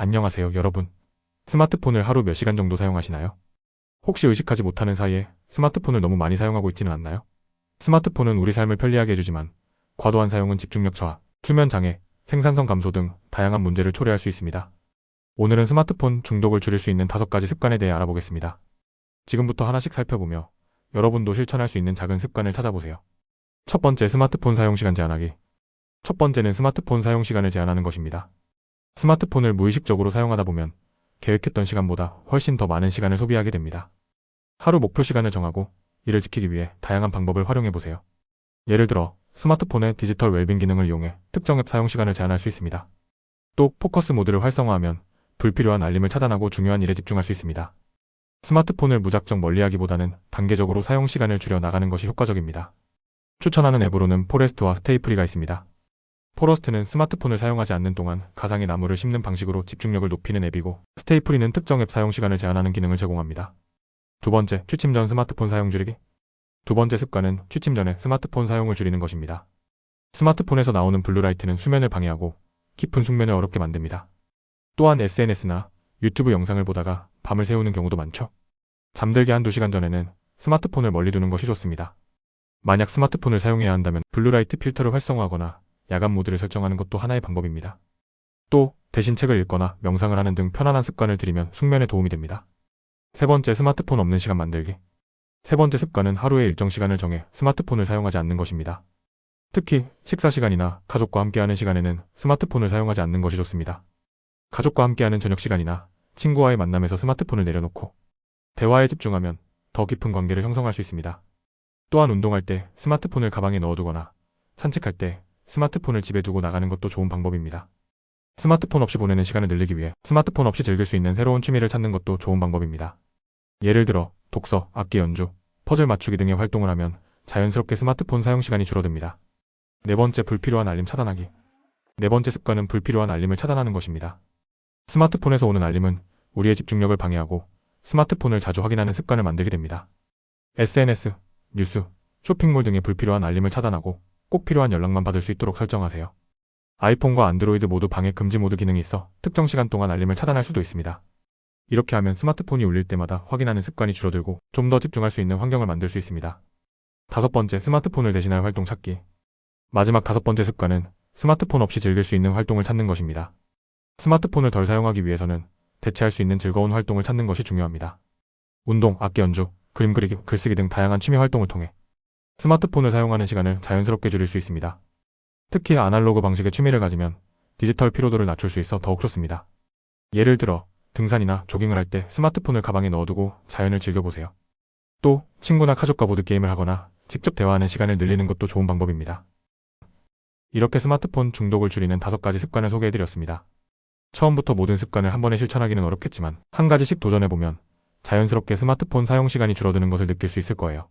안녕하세요, 여러분. 스마트폰을 하루 몇 시간 정도 사용하시나요? 혹시 의식하지 못하는 사이에 스마트폰을 너무 많이 사용하고 있지는 않나요? 스마트폰은 우리 삶을 편리하게 해주지만 과도한 사용은 집중력 저하, 수면 장애, 생산성 감소 등 다양한 문제를 초래할 수 있습니다. 오늘은 스마트폰 중독을 줄일 수 있는 5가지 습관에 대해 알아보겠습니다. 지금부터 하나씩 살펴보며 여러분도 실천할 수 있는 작은 습관을 찾아보세요. 첫 번째, 스마트폰 사용 시간 제한하기. 첫 번째는 스마트폰 사용 시간을 제한하는 것입니다. 스마트폰을 무의식적으로 사용하다 보면 계획했던 시간보다 훨씬 더 많은 시간을 소비하게 됩니다. 하루 목표 시간을 정하고 이를 지키기 위해 다양한 방법을 활용해 보세요. 예를 들어 스마트폰의 디지털 웰빙 기능을 이용해 특정 앱 사용 시간을 제한할 수 있습니다. 또 포커스 모드를 활성화하면 불필요한 알림을 차단하고 중요한 일에 집중할 수 있습니다. 스마트폰을 무작정 멀리하기보다는 단계적으로 사용 시간을 줄여 나가는 것이 효과적입니다. 추천하는 앱으로는 포레스트와 스테이프리가 있습니다. 포러스트는 스마트폰을 사용하지 않는 동안 가상의 나무를 심는 방식으로 집중력을 높이는 앱이고, 스테이프리는 특정 앱 사용 시간을 제한하는 기능을 제공합니다. 두 번째, 취침 전 스마트폰 사용 줄이기. 두 번째 습관은 취침 전에 스마트폰 사용을 줄이는 것입니다. 스마트폰에서 나오는 블루라이트는 수면을 방해하고 깊은 숙면을 어렵게 만듭니다. 또한 SNS나 유튜브 영상을 보다가 밤을 새우는 경우도 많죠. 잠들기 한두 시간 전에는 스마트폰을 멀리 두는 것이 좋습니다. 만약 스마트폰을 사용해야 한다면 블루라이트 필터를 활성화하거나 야간 모드를 설정하는 것도 하나의 방법입니다. 또 대신 책을 읽거나 명상을 하는 등 편안한 습관을 들이면 숙면에 도움이 됩니다. 세 번째, 스마트폰 없는 시간 만들기. 세 번째 습관은 하루의 일정 시간을 정해 스마트폰을 사용하지 않는 것입니다. 특히 식사 시간이나 가족과 함께하는 시간에는 스마트폰을 사용하지 않는 것이 좋습니다. 가족과 함께하는 저녁 시간이나 친구와의 만남에서 스마트폰을 내려놓고 대화에 집중하면 더 깊은 관계를 형성할 수 있습니다. 또한 운동할 때 스마트폰을 가방에 넣어두거나 산책할 때 스마트폰을 집에 두고 나가는 것도 좋은 방법입니다. 스마트폰 없이 보내는 시간을 늘리기 위해 스마트폰 없이 즐길 수 있는 새로운 취미를 찾는 것도 좋은 방법입니다. 예를 들어 독서, 악기 연주, 퍼즐 맞추기 등의 활동을 하면 자연스럽게 스마트폰 사용 시간이 줄어듭니다. 네 번째, 불필요한 알림 차단하기. 네 번째 습관은 불필요한 알림을 차단하는 것입니다. 스마트폰에서 오는 알림은 우리의 집중력을 방해하고 스마트폰을 자주 확인하는 습관을 만들게 됩니다. SNS, 뉴스, 쇼핑몰 등의 불필요한 알림을 차단하고 꼭 필요한 연락만 받을 수 있도록 설정하세요. 아이폰과 안드로이드 모두 방해 금지 모드 기능이 있어 특정 시간 동안 알림을 차단할 수도 있습니다. 이렇게 하면 스마트폰이 울릴 때마다 확인하는 습관이 줄어들고 좀 더 집중할 수 있는 환경을 만들 수 있습니다. 다섯 번째, 스마트폰을 대신할 활동 찾기. 마지막 다섯 번째 습관은 스마트폰 없이 즐길 수 있는 활동을 찾는 것입니다. 스마트폰을 덜 사용하기 위해서는 대체할 수 있는 즐거운 활동을 찾는 것이 중요합니다. 운동, 악기 연주, 그림 그리기, 글쓰기 등 다양한 취미 활동을 통해 스마트폰을 사용하는 시간을 자연스럽게 줄일 수 있습니다. 특히 아날로그 방식의 취미를 가지면 디지털 피로도를 낮출 수 있어 더욱 좋습니다. 예를 들어 등산이나 조깅을 할 때 스마트폰을 가방에 넣어두고 자연을 즐겨보세요. 또 친구나 가족과 보드게임을 하거나 직접 대화하는 시간을 늘리는 것도 좋은 방법입니다. 이렇게 스마트폰 중독을 줄이는 5가지 습관을 소개해드렸습니다. 처음부터 모든 습관을 한 번에 실천하기는 어렵겠지만 한 가지씩 도전해보면 자연스럽게 스마트폰 사용 시간이 줄어드는 것을 느낄 수 있을 거예요.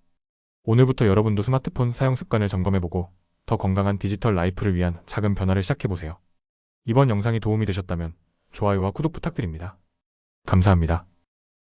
오늘부터 여러분도 스마트폰 사용 습관을 점검해보고 더 건강한 디지털 라이프를 위한 작은 변화를 시작해보세요. 이번 영상이 도움이 되셨다면 좋아요와 구독 부탁드립니다. 감사합니다.